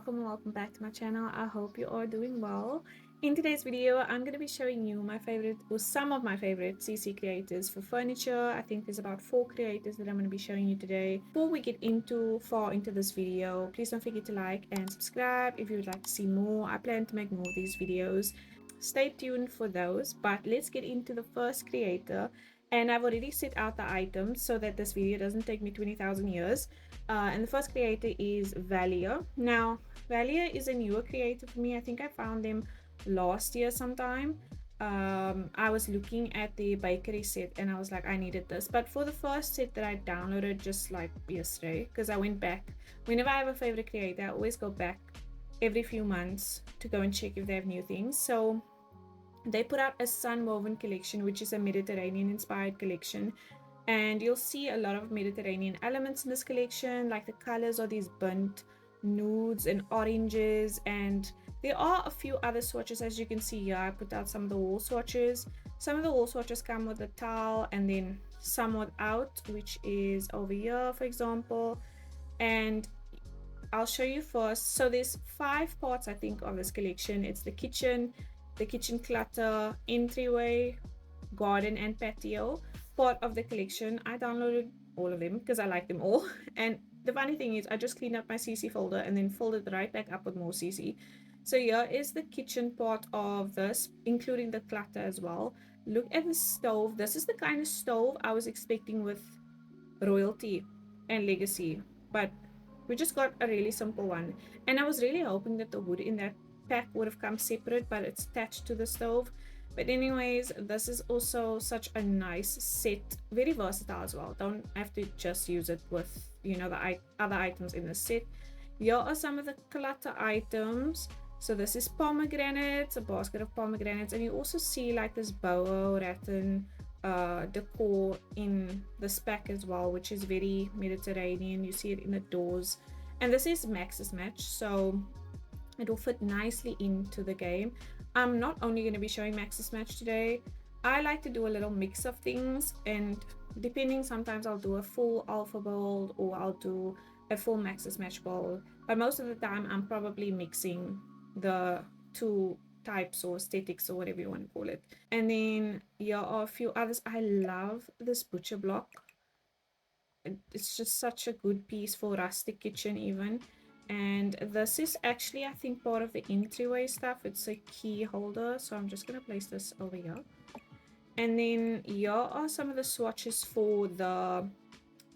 welcome and welcome back to my channel. I hope you are doing well. In today's video, I'm going to be showing you my favorite or some of my favorite CC creators for furniture. I think there's about 4 creators that I'm going to be showing you today. Before we get far into this video, please don't forget to like and subscribe if you would like to see more. I plan to make more of these videos. Stay tuned for those, but let's get into the first creator. And I've already set out the items so that this video doesn't take me 20,000 years. And the first creator is Valia. Now, Valia is a newer creator for me. I think I found them last year sometime. I was looking at the bakery set and I was like, I needed this. But for the first set that I downloaded just like yesterday, because I went back, whenever I have a favorite creator, I always go back every few months to go and check if they have new things. So they put out a sun woven collection, which is a Mediterranean inspired collection, and you'll see a lot of Mediterranean elements in this collection. Like the colors are these burnt nudes and oranges, and there are a few other swatches. As you can see here, I put out some of the wall swatches. Some of the wall swatches come with a towel and then some without, which is over here for example. And I'll show you first. So there's 5 parts I think of this collection. It's the kitchen clutter, entryway, garden and patio part of the collection. I downloaded all of them because I like them all. And the funny thing is I just cleaned up my CC folder and then folded right back up with more CC. So here is the kitchen part of this, including the clutter as well. Look at the stove. This is the kind of stove I was expecting with royalty and legacy, but we just got a really simple one. And I was really hoping that the wood in that pack would have come separate, but it's attached to the stove. But anyways, this is also such a nice set, very versatile as well. Don't have to just use it with, you know, the other items in the set. Here are some of the clutter items. So this is pomegranates, a basket of pomegranates, and you also see like this boho rattan decor in this pack as well, which is very Mediterranean. You see it in the doors, and this is Max's Match, so it will fit nicely into the game. I'm not only going to be showing Max's Match today. I like to do a little mix of things, and depending, sometimes I'll do a full alpha bowl or I'll do a full Max's Match bowl, but most of the time I'm probably mixing the 2 types or aesthetics or whatever you want to call it. And then here are a few others. I love this butcher block. It's just such a good piece for rustic kitchen even. And this is actually, I think, part of the entryway stuff. It's a key holder, so I'm just going to place this over here. And then here are some of the swatches for the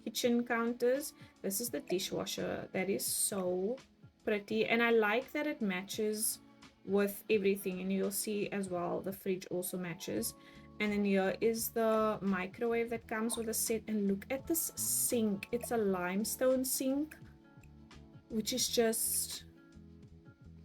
kitchen counters. This is the dishwasher. That is so pretty, and I like that it matches with everything. And you'll see as well the fridge also matches. And then here is the microwave that comes with the set, and look at this sink. It's a limestone sink, which is just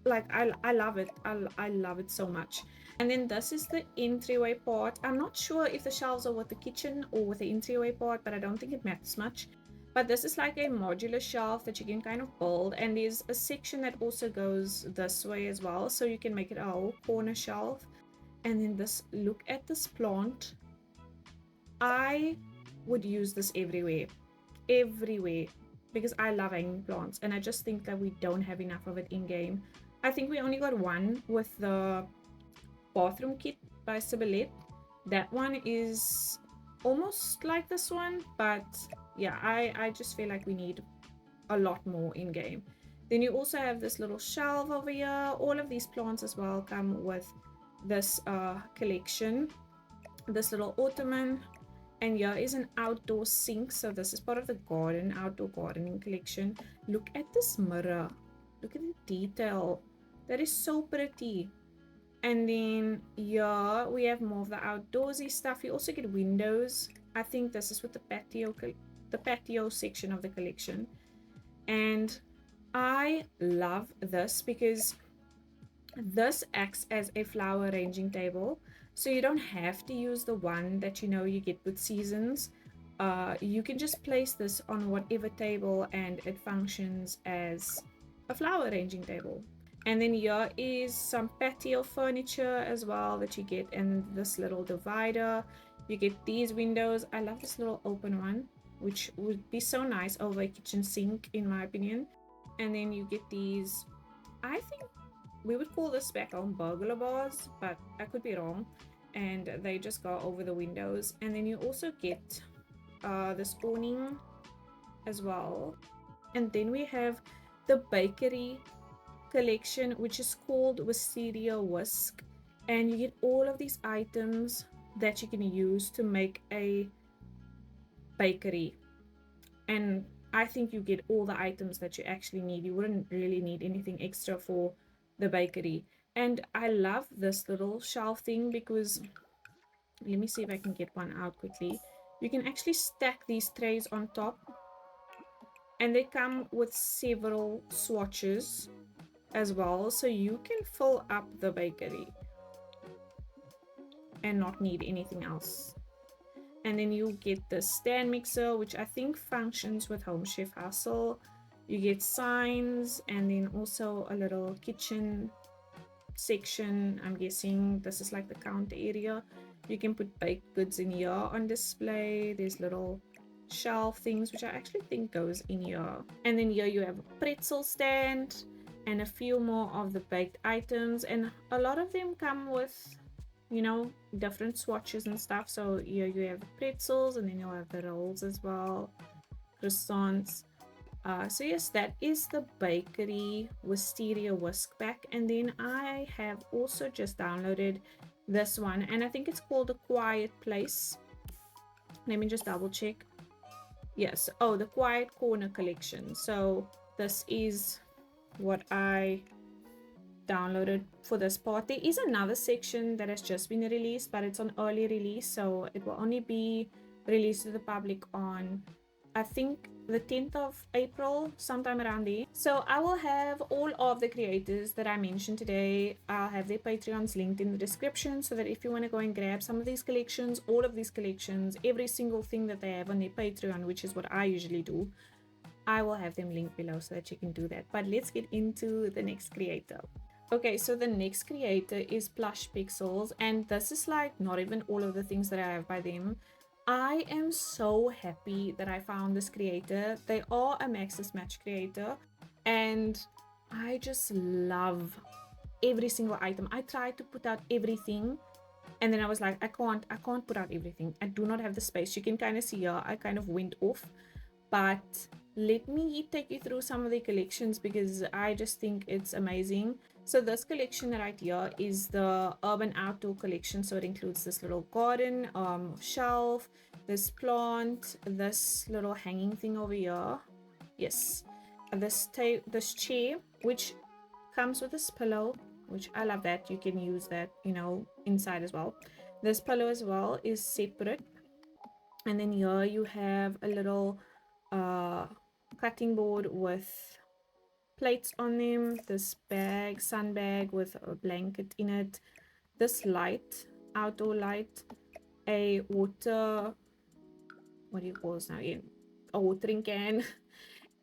like, I love it. I love it so much. And then this is the entryway part. I'm not sure if the shelves are with the kitchen or with the entryway part, but I don't think it matters much. But this is like a modular shelf that you can kind of build, and there's a section that also goes this way as well, so you can make it a whole corner shelf. And then this, look at this plant. I would use this everywhere, because I love hanging plants, and I just think that we don't have enough of it in game. I think we only got one with the bathroom kit by Sibylle. That one is almost like this one, but yeah, I just feel like we need a lot more in game. Then you also have this little shelf over here. All of these plants as well come with this collection. This little ottoman, and here is an outdoor sink. So this is part of the outdoor gardening collection. Look at this mirror. Look at the detail. That is so pretty. And then here we have more of the outdoorsy stuff. You also get windows. I think this is with the patio section of the collection. And I love this because this acts as a flower arranging table. So you don't have to use the one that you get with seasons. You can just place this on whatever table and it functions as a flower arranging table. And then here is some patio furniture as well that you get, and this little divider. You get these windows. I love this little open one, which would be so nice over a kitchen sink in my opinion. And then you get these I think we would call this back on burglar bars, but I could be wrong. And they just go over the windows. And then you also get this awning as well. And then we have the bakery collection, which is called Wisteria Whisk. And you get all of these items that you can use to make a bakery. And I think you get all the items that you actually need. You wouldn't really need anything extra for the bakery. And I love this little shelf thing because, let me see if I can get one out quickly. You can actually stack these trays on top, and they come with several swatches as well, so you can fill up the bakery and not need anything else. And then you get the stand mixer, which I think functions with Home Chef Hustle. You get signs, and then also a little kitchen section. I'm guessing this is like the counter area. You can put baked goods in here on display. There's little shelf things, which I actually think goes in here. And then here you have a pretzel stand and a few more of the baked items, and a lot of them come with, you know, different swatches and stuff. So here you have the pretzels, and then you'll have the rolls as well, croissants. So yes, that is the bakery Wisteria Whisk pack. And then I have also just downloaded this one, and I think it's called The Quiet Place. Let me just double check. Yes, oh, the Quiet Corner collection. So this is what I downloaded for this part. There is another section that has just been released, but it's on early release, so it will only be released to the public on, I think, the 10th of April, sometime around there. So I will have all of the creators that I mentioned today, I'll have their Patreons linked in the description, so that if you want to go and grab some of these collections, all of these collections, every single thing that they have on their Patreon, which is what I usually do, I will have them linked below so that you can do that. But let's get into the next creator. Okay, so the next creator is Plush Pixels, and this is like not even all of the things that I have by them. I am so happy that I found this creator. They are a Maxis Match creator, and I just love every single item. I tried to put out everything, and then I was like, I can't put out everything. I do not have the space. You can kind of see here, I kind of went off, but let me take you through some of the collections because I just think it's amazing. So this collection right here is the Urban Outdoor collection. So it includes this little garden shelf, this plant, this little hanging thing over here. Yes, this chair, which comes with this pillow, which I love that. You can use that, you know, inside as well. This pillow as well is separate. And then here you have a little cutting board with plates on them, this bag, sun bag with a blanket in it, this light, outdoor light, a water, what do you call this now again, a watering can.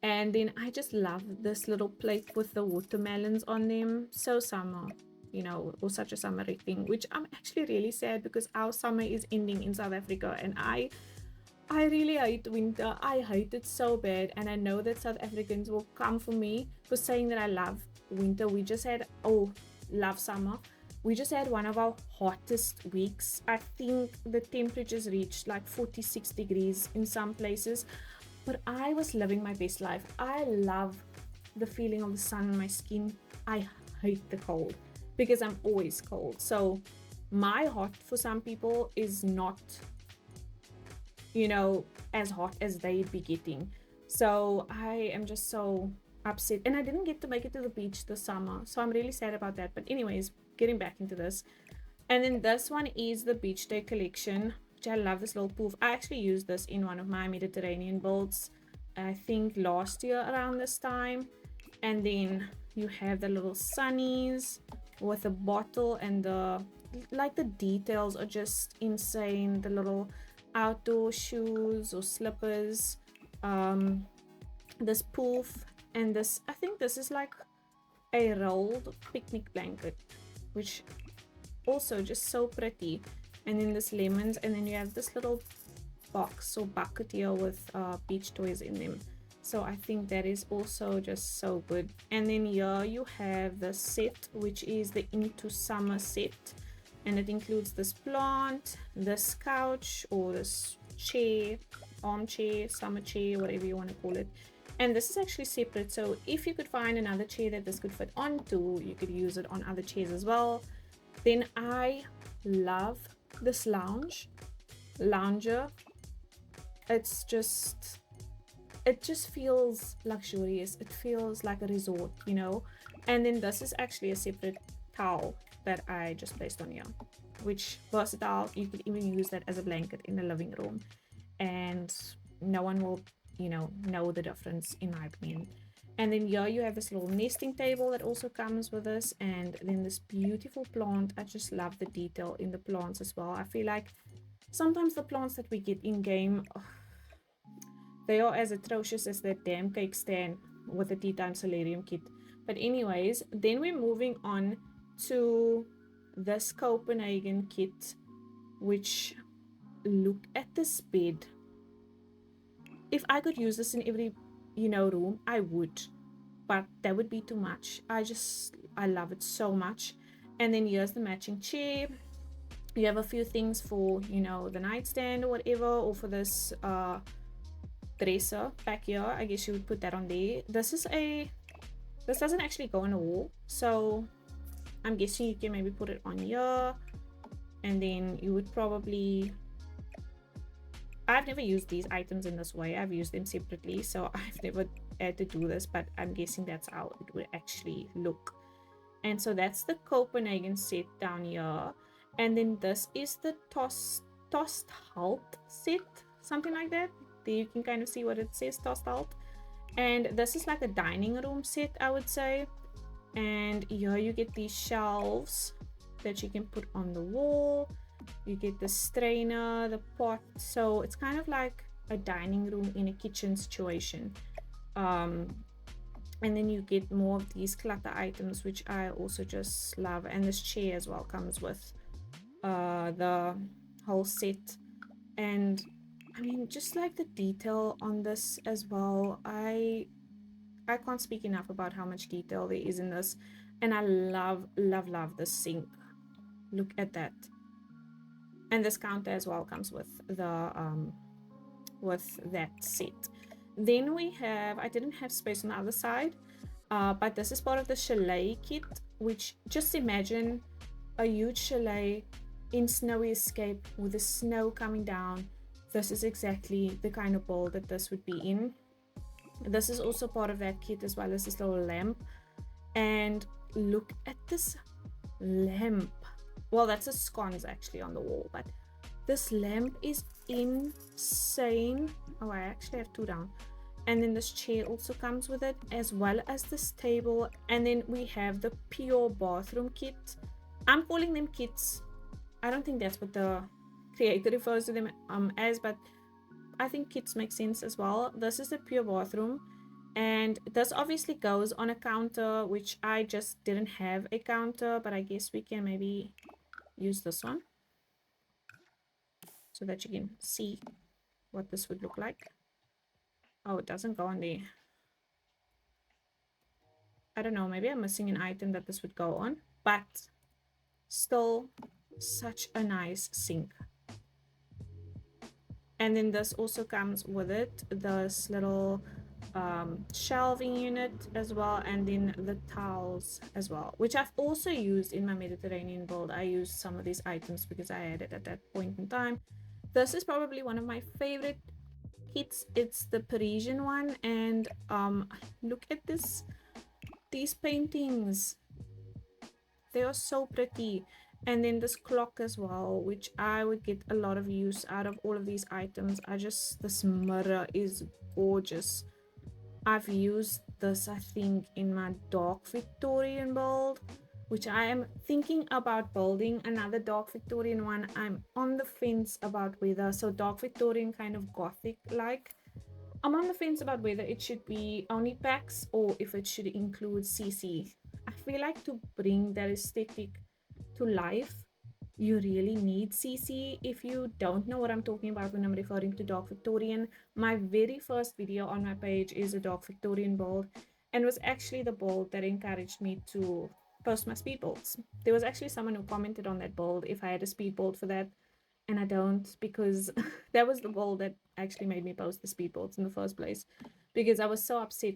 And then I just love this little plate with the watermelons on them. So summer, you know, or such a summery thing, which I'm actually really sad because our summer is ending in South Africa, and I really hate winter. I hate it so bad, and I know that South Africans will come for me for saying that I love winter. We just had, love summer. We just had one of our hottest weeks. I think the temperatures reached like 46 degrees in some places, but I was living my best life. I love the feeling of the sun on my skin. I hate the cold because I'm always cold. So my hot for some people is not, you know, as hot as they'd be getting. So I am just so upset, and I didn't get to make it to the beach this summer, so I'm really sad about that. But anyways, getting back into this, and then this one is the beach day collection, which I love. This little poof, I actually used this in one of my Mediterranean builds, I think last year around this time. And then you have the little sunnies with a bottle, and the details are just insane. The little outdoor shoes or slippers, this poof, and this, I think this is like a rolled picnic blanket, which also just so pretty. And then this lemons, and then you have this little box or bucket here with beach toys in them. So I think that is also just so good. And then here you have the set, which is the Into Summer set. And it includes this plant, this couch, or this chair, armchair, summer chair, whatever you want to call it. And this is actually separate. So if you could find another chair that this could fit onto, you could use it on other chairs as well. Then I love this lounger. It's just, it just feels luxurious. It feels like a resort, you know. And then this is actually a separate towel that I just placed on here, which versatile. You could even use that as a blanket in the living room, and no one will, you know the difference, in my opinion. And then here you have this little nesting table that also comes with this, and then this beautiful plant. I just love the detail in the plants as well. I feel like sometimes the plants that we get in game, they are as atrocious as that damn cake stand with the tea time solarium kit. But anyways, then we're moving on to this Copenhagen kit, which, look at this bed. If I could use this in every, room, I would, but that would be too much. I love it so much. And then here's the matching chair. You have a few things for, the nightstand or whatever, or for this dresser back here. I guess you would put that on there. This doesn't actually go on a wall, so I'm guessing you can maybe put it on here. And then you would probably, I've never used these items in this way. I've used them separately, so I've never had to do this, but I'm guessing that's how it would actually look. And so that's the Copenhagen set down here. And then this is the tossed halt set, something like that. There you can kind of see what it says, tossed halt. And this is like a dining room set, I would say. And here you get these shelves that you can put on the wall. You get the strainer, the pot. So it's kind of like a dining room in a kitchen situation. And then you get more of these clutter items, which I also just love. And this chair as well comes with the whole set. And I mean, just like the detail on this as well, I can't speak enough about how much detail there is in this. And I love the sink. Look at that. And this counter as well comes with the with that set. Then we have, I didn't have space on the other side, but this is part of the chalet kit, which, just imagine a huge chalet in Snowy Escape with the snow coming down. This is exactly the kind of bowl that this would be in. This is also part of that kit, as well as this little lamp. And look at this lamp. Well, that's a sconce actually on the wall, but this lamp is insane. Oh, I actually have two down. And then this chair also comes with it, as well as this table. And then we have the pure bathroom kit. I'm calling them kits. I don't think that's what the creator refers to them as, but I think kits make sense as well. This is the pure bathroom, and this obviously goes on a counter, which I just didn't have a counter, but I guess we can maybe use this one so that you can see what this would look like. Oh, it doesn't go on there. I don't know, maybe I'm missing an item that this would go on, but still such a nice sink. And then this also comes with it, this little shelving unit as well, and then the towels as well, which I've also used in my Mediterranean build. I used some of these items because I had it at that point in time. This is probably one of my favorite kits. It's the Parisian one, and look at these paintings. They are so pretty. And then this clock as well, which I would get a lot of use out of all of these items. This mirror is gorgeous. I've used this, I think, in my dark Victorian build, which I am thinking about building another dark Victorian one. I'm on the fence about whether, so dark Victorian, kind of gothic like, I'm on the fence about whether it should be only packs or if it should include CC. I feel like to bring that aesthetic to life, you really need CC. If you don't know what I'm talking about when I'm referring to Dark Victorian, my very first video on my page is a Dark Victorian build, and it was actually the build that encouraged me to post my speed builds. There was actually someone who commented on that build if I had a speed build for that, and I don't, because that was the build that actually made me post the speed builds in the first place, because I was so upset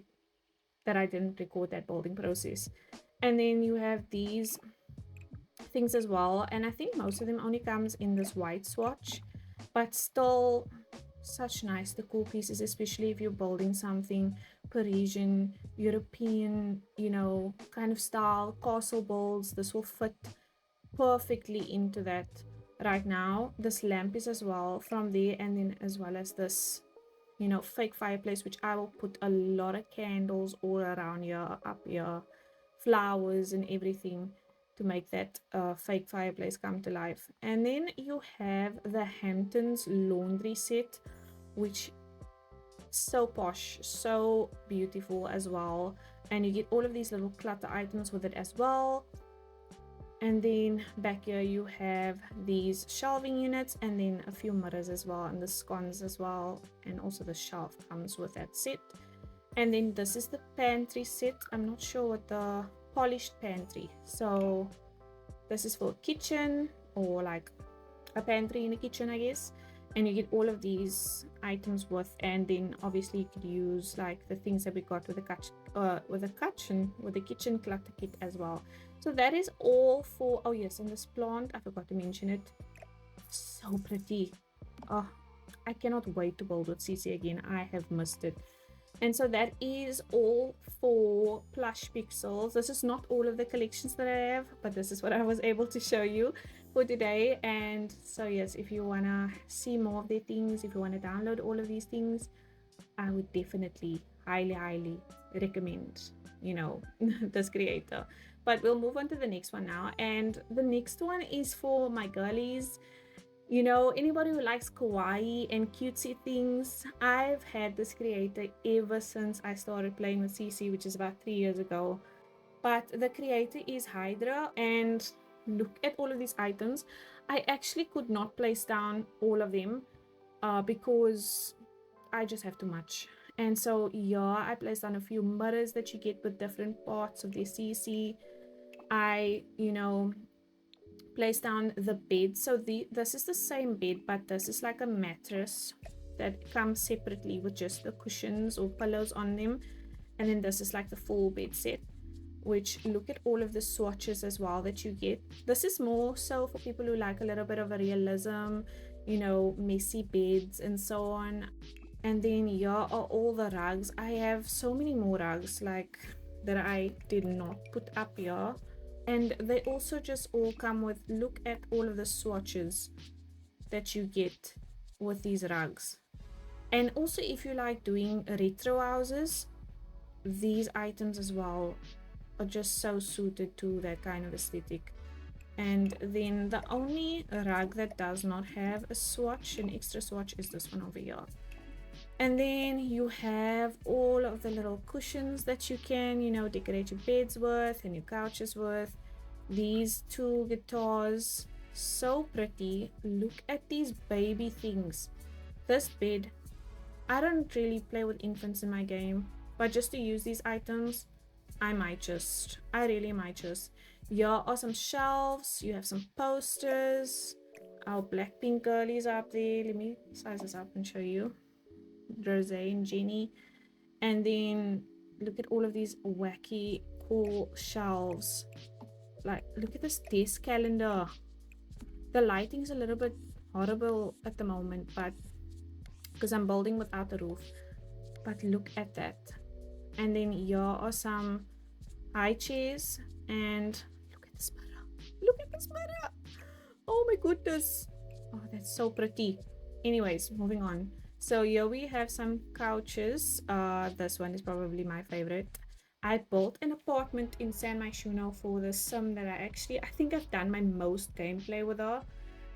that I didn't record that building process. And then you have these things as well, and I think most of them only comes in this white swatch, but still such nice decor pieces, especially if you're building something Parisian, European, you know, kind of style castle builds. This will fit perfectly into that. Right now this lamp is as well from there, and then as well as this, you know, fake fireplace, which I will put a lot of candles all around here, up here, flowers and everything to make that fake fireplace come to life. And then you have the Hamptons laundry set, which so posh, so beautiful as well, and you get all of these little clutter items with it as well. And then back here you have these shelving units, and then a few mirrors as well, and the scones as well, and also the shelf comes with that set. And then this is the pantry set. I'm not sure what the polished pantry, so this is for kitchen, or like a pantry in a kitchen, I guess. And you get all of these items with, and then obviously you could use like the things that we got with the kitchen clutter kit as well. So that is all for, oh yes, and this plant, I forgot to mention it, so pretty. Oh, I cannot wait to build with CC again. I have missed it. And so that is all for plush pixels. This is not all of the collections that I have, but this is what I was able to show you for today. And so yes, if you want to see more of their things, if you want to download all of these things, I would definitely highly recommend, you know, this creator. But we'll move on to the next one now, and the next one is for my girlies. You know, anybody who likes kawaii and cutesy things. I've had this creator ever since I started playing with CC, which is about 3 years ago. But the creator is Hydra, and look at all of these items. I actually could not place down all of them because I just have too much. And so yeah, I placed down a few mirrors that you get with different parts of the CC. I, you know, place down the bed. So this is the same bed, but this is like a mattress that comes separately with just the cushions or pillows on them. And then this is like the full bed set, which look at all of the swatches as well that you get. This is more so for people who like a little bit of a realism, you know, messy beds and so on. And then here are all the rugs. I have so many more rugs like that I did not put up here. And they also just all come with, look at all of the swatches that you get with these rugs. And also if you like doing retro houses, these items as well are just so suited to that kind of aesthetic. And then the only rug that does not have a swatch, an extra swatch, is this one over here. And then you have all of the little cushions that you can, you know, decorate your beds with and your couches with. These two guitars, so pretty. Look at these baby things. This bed, I don't really play with infants in my game, but just to use these items, I really might just. Here are some shelves. You have some posters. Our Blackpink girlies are up there. Let me size this up and show you. Rose and Jenny. And then look at all of these wacky cool shelves. Like, look at this desk calendar. The lighting's a little bit horrible at the moment, but because I'm building without a roof. But look at that. And then here are some high chairs, and look at this mirror. Look at this mirror. Oh my goodness. Oh, that's so pretty. Anyways, moving on. So here we have some couches. This one is probably my favorite. I built an apartment in San Myshuno for the sim that I think I've done my most gameplay with her,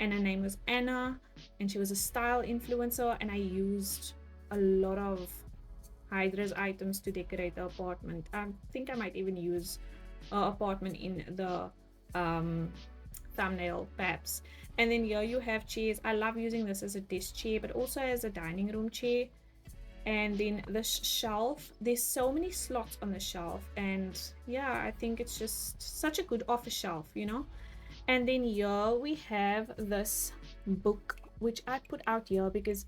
and her name was Anna, and she was a style influencer, and I used a lot of Hydra's items to decorate the apartment. I think I might even use her apartment in the thumbnail perhaps. And then here you have chairs. I love using this as a desk chair, but also as a dining room chair. And then the shelf, there's so many slots on the shelf, and yeah, I think it's just such a good office shelf, you know. And then here we have this book, which I put out here because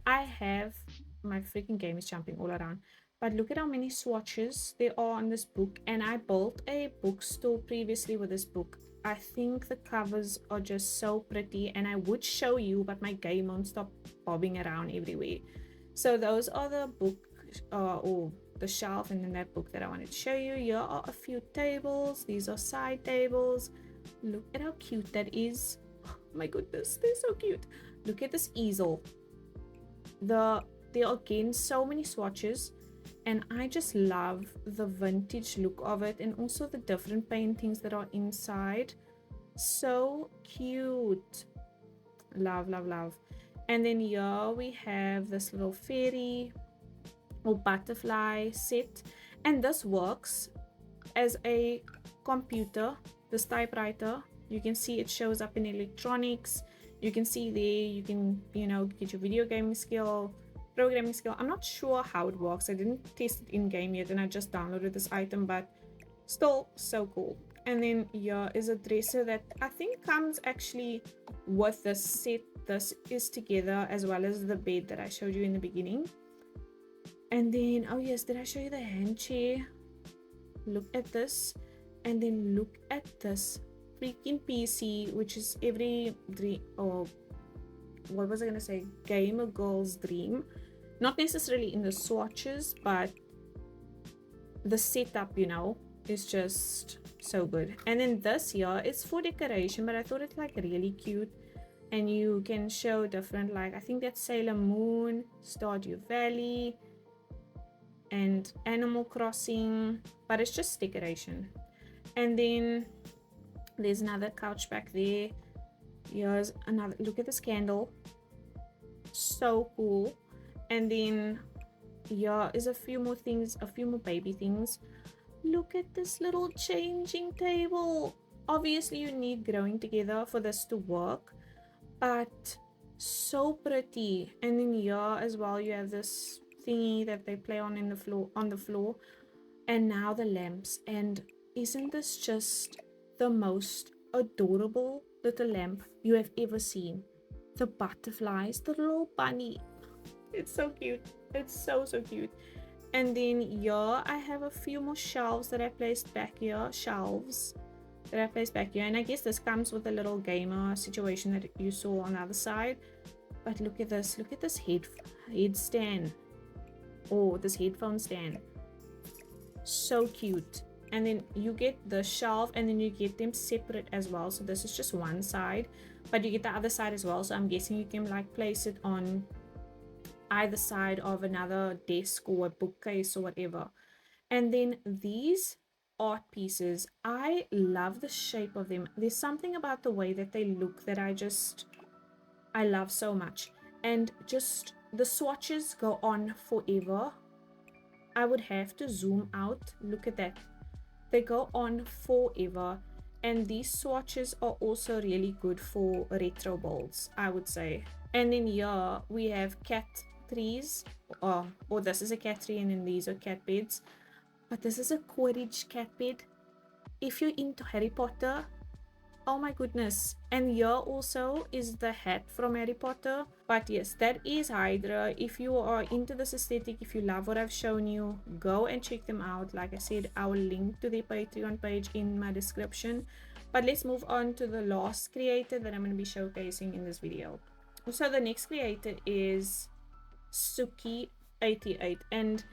I have, my freaking game is jumping all around, but look at how many swatches there are on this book. And I built a bookstore previously with this book. I think the covers are just so pretty, and I would show you, but my game won't stop bobbing around everywhere. So those are the book or the shelf, and then that book that I wanted to show you. Here are a few tables. These are side tables. Look at how cute that is. Oh my goodness, they're so cute. Look at this easel. There are again so many swatches, and I just love the vintage look of it, and also the different paintings that are inside. So cute. Love, love, love. And then here we have this little fairy or butterfly set, and this works as a computer. This typewriter, you can see it shows up in electronics. You can see there, you can, you know, get your video gaming skill, programming skill. I'm not sure how it works. I didn't test it in game yet, and I just downloaded this item, but still so cool. And then here is a dresser that I think comes actually with this set. This is together, as well as the bed that I showed you in the beginning. And then, oh yes, did I show you the hand chair? Look at this. And then look at this freaking PC, which is every dream, or what was I gonna say, gamer girl's dream. Not necessarily in the swatches, but the setup, you know, is just so good. And then this here is for decoration, but I thought it's like really cute. And you can show different, like I think that's Sailor Moon, Stardew Valley, and Animal Crossing, but it's just decoration. And then there's another couch back there. Here's another, look at this candle, so cool. And then here is a few more things, a few more baby things. Look at this little changing table. Obviously you need growing together for this to work, but so pretty. And then here as well you have this thingy that they play on in the floor, on the floor. And now the lamps, and isn't this just the most adorable little lamp you have ever seen? The butterflies, the little bunny, it's so cute. It's so cute. And then here I have a few more shelves that I placed back here, and I guess this comes with a little gamer situation that you saw on the other side. But look at this head stand, or this headphone stand, so cute. And then you get the shelf, and then you get them separate as well. So this is just one side, but you get the other side as well. So I'm guessing you can like place it on either side of another desk or a bookcase or whatever. And then these art pieces, I love the shape of them. There's something about the way that they look that I love so much. And just the swatches go on forever. I would have to zoom out. Look at that. They go on forever. And these swatches are also really good for retro builds, I would say. And then here we have cat trees, or this is a cat tree, and then these are cat beds. But this is a Quidditch cat bed. If you're into Harry Potter, oh my goodness. And here also is the hat from Harry Potter. But yes, that is Hydra. If you are into this aesthetic, if you love what I've shown you, go and check them out. Like I said, I will link to their Patreon page in my description. But let's move on to the last creator that I'm going to be showcasing in this video. So the next creator is Suki88, and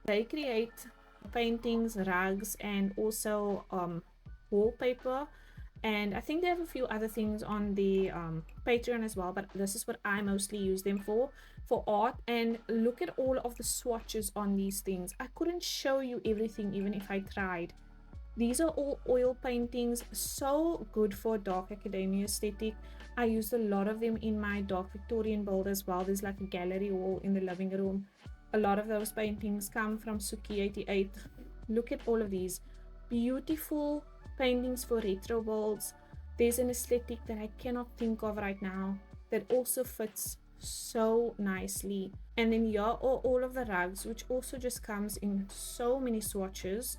they create paintings, rugs, and also wallpaper. And I think they have a few other things on the Patreon as well, but this is what I mostly use them for art. And look at all of the swatches on these things. I couldn't show you everything even if I tried. These are all oil paintings, so good for dark academia aesthetic. I used a lot of them in my dark Victorian build as well. There's like a gallery wall in the living room. A lot of those paintings come from Suki88. Look at all of these beautiful paintings for retro builds. there's an aesthetic that I cannot think of right now that also fits so nicely. And then here are all of the rugs, which also just comes in so many swatches.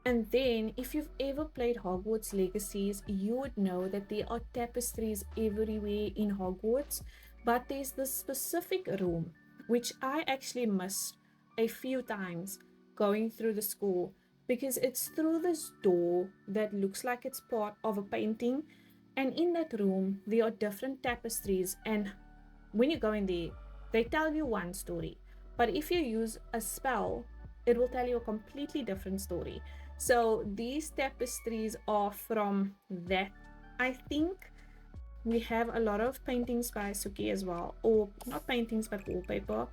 And then, if you've ever played Hogwarts Legacies, you would know that there are tapestries everywhere in Hogwarts, but there's this specific room, which I actually missed a few times going through the school, because it's through this door that looks like it's part of a painting, and in that room, there are different tapestries, and when you go in there, they tell you one story, but if you use a spell, it will tell you a completely different story. So these tapestries are from that, I think. We have a lot of paintings by Suki as well, or not paintings but wallpaper.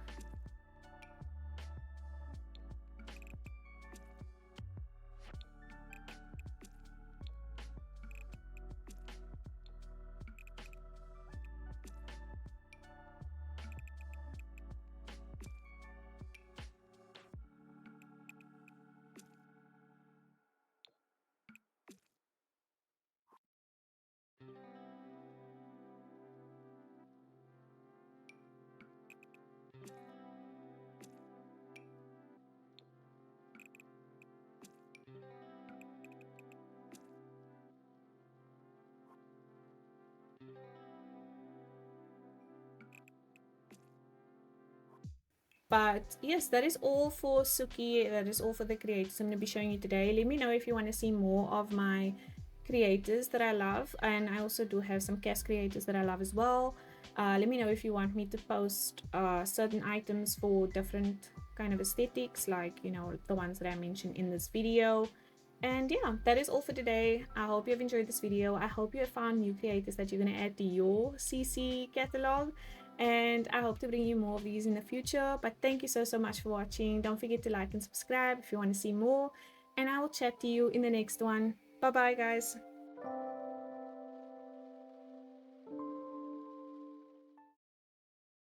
But yes, that is all for Suki. That is all for the creators I'm going to be showing you today. Let me know if you want to see more of my creators that I love. And I also do have some cast creators that I love as well. Let me know if you want me to post certain items for different kind of aesthetics, like, you know, the ones that I mentioned in this video. And yeah, that is all for today. I hope you have enjoyed this video. I hope you have found new creators that you're going to add to your CC catalog, and I hope to bring you more of these in the future. But thank you so much for watching. Don't forget to like and subscribe if you want to see more, and I will chat to you in the next one. Bye bye, guys.